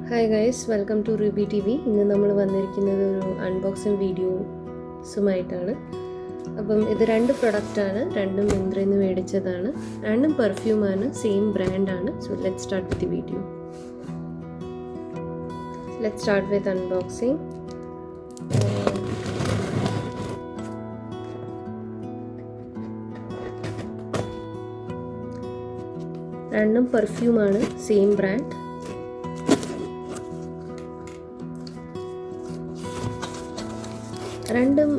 Hi guys, welcome to Ruby TV. ഇന്ന് നമ്മൾ വന്നിരിക്കുന്നത് ഒരു അൺബോക്സിങ് വീഡിയോസുമായിട്ടാണ്. അപ്പം ഇത് രണ്ട് പ്രൊഡക്റ്റാണ്, രണ്ടും മിന്ത്രയിൽ നിന്ന് മേടിച്ചതാണ്. രണ്ടും പെർഫ്യൂമാണ്, സെയിം ബ്രാൻഡാണ്. So let start with the video. Let start with unboxing. രണ്ടും പെർഫ്യൂമാണ്, സെയിം ബ്രാൻഡ്. രണ്ടും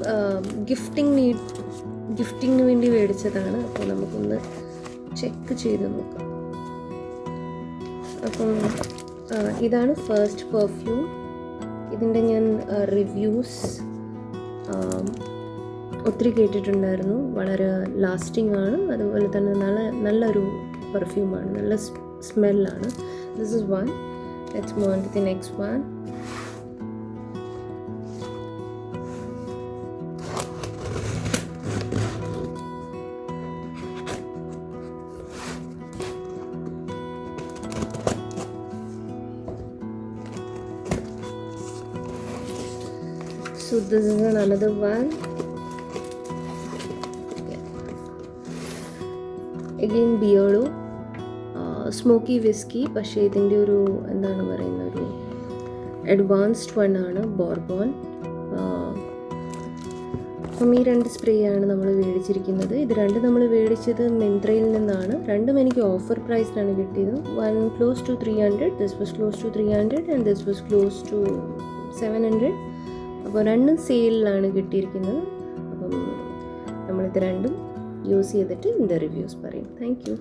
ഗിഫ്റ്റിങ്ങിന് വേണ്ടി മേടിച്ചതാണ്. അപ്പോൾ നമുക്കൊന്ന് ചെക്ക് ചെയ്ത് നോക്കാം. അപ്പം ഇതാണ് ഫസ്റ്റ് പെർഫ്യൂം. ഇതിൻ്റെ ഞാൻ റിവ്യൂസ് ഒത്തിരി കേട്ടിട്ടുണ്ടായിരുന്നു. വളരെ ലാസ്റ്റിംഗ് ആണ്, അതുപോലെ തന്നെ നല്ലൊരു പെർഫ്യൂമാണ്, നല്ല സ്മെല്ലാണ്. This is one. Let's move on to the next one. So this is another one. Again Beardo smoky whisky, പക്ഷേ ഇതിൻ്റെ ഒരു എന്താണ് പറയുന്ന ഒരു അഡ്വാൻസ്ഡ് വൺ ആണ്, ബോർബോൺ. അപ്പം ഈ രണ്ട് സ്പ്രേ ആണ് നമ്മൾ മേടിച്ചിരിക്കുന്നത്. ഇത് രണ്ടും നമ്മൾ മേടിച്ചത് മിന്ത്രയിൽ നിന്നാണ്. രണ്ടും എനിക്ക് ഓഫർ പ്രൈസിലാണ് കിട്ടിയത്. One close to 300, this was close to 300 and this was close to 700. അപ്പോൾ രണ്ടും സെയിലിലാണ് കിട്ടിയിരിക്കുന്നത്. അപ്പം നമ്മളിത് രണ്ടും യൂസ് ചെയ്തിട്ട് ഇതിൻ്റെ റിവ്യൂസ് പറയും. Thank you.